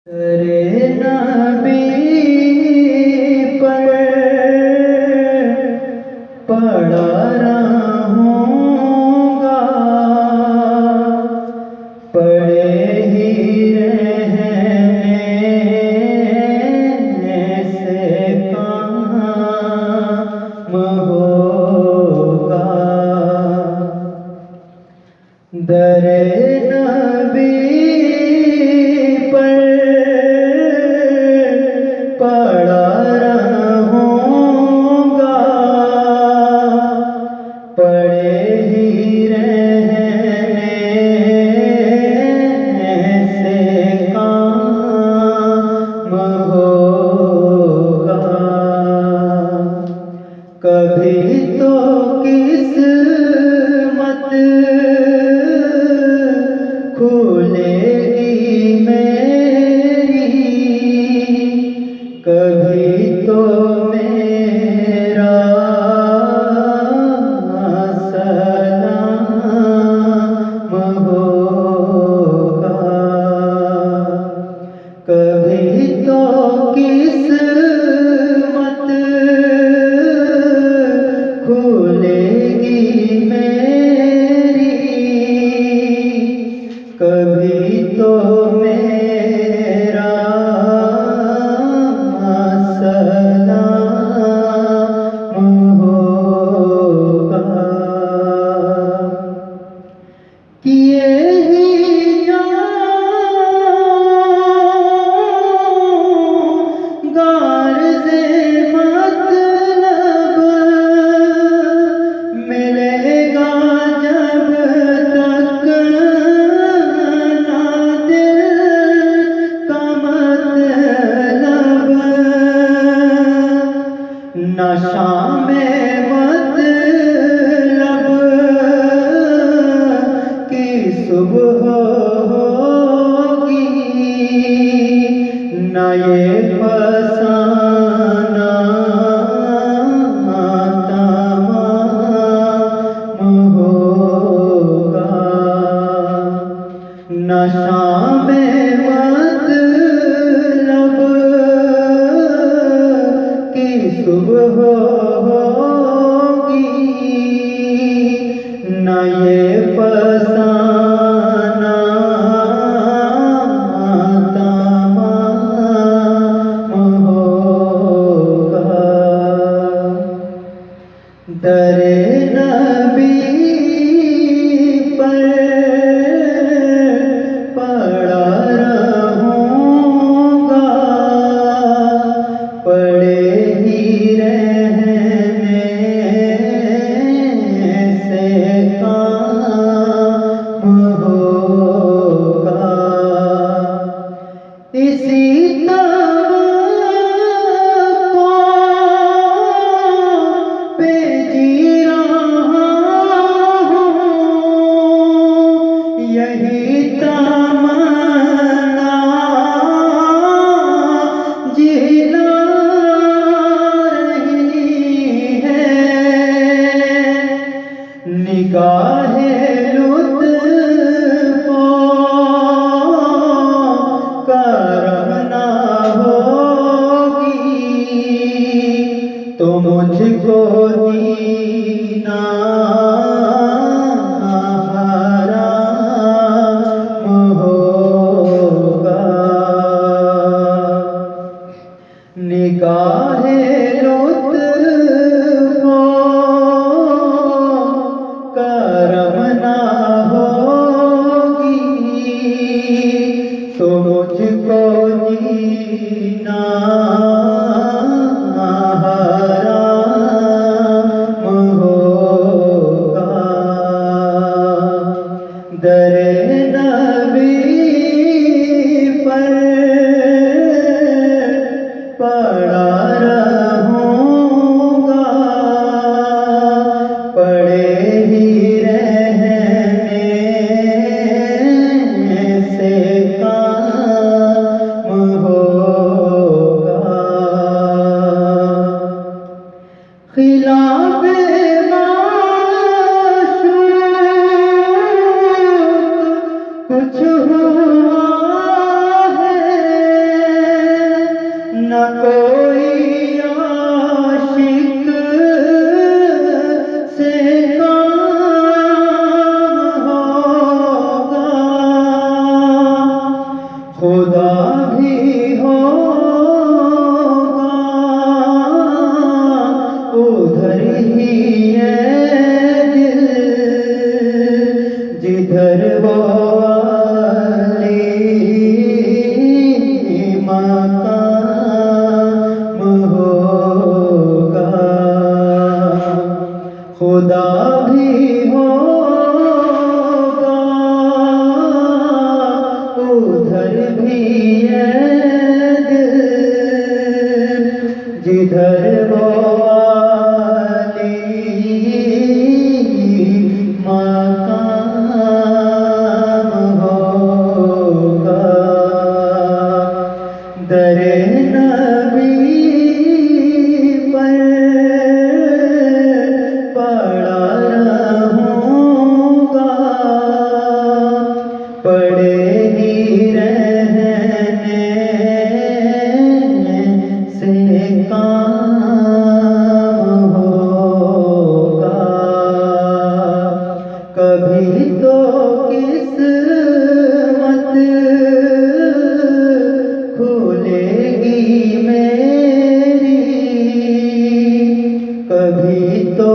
तेरे नबी पर पड़ा रहूँगा, पड़े ही रहने से काम होगा। दरे नबी पड़ा रहूँगा, पड़े ही रहने से काम होगा। कभी तो किस्मत खुलेगी मेरी, कभी तो मेरा सलाम होगा। कभी तो किस्मत खुलेगी मेरी, कभी तो मेरा सलाम होगा। किए ही जाऊं गार्ज़े मतलब, मिलेगा जब तक ना दिल का मतलब, नशा में मतलब की सुबह होगी, न ये फसाना तमाम होगा। नशा में मतलब की सुबह होगी, न ये फसाना तमाम होगा। दरे नबी पर पड़ा रहूँगा, पड़े ही रहने से काम होगा। इसी पे जी रहा हूँ, यही तमन्ना जिला रही है। निगाहे लुत्फ़ो करम कोई आशिक से काम होगा, खुदा भी होगा उधर ही है दिल जिधर वो खुदा भी होगा उधर भी है दिल जिधर वो मकाम होगा। दरे नबी पर पड़ा रहूँगा, पड़े ही रहने से काम होगा। कभी तो किस्मत खुलेगी मेरी, कभी तो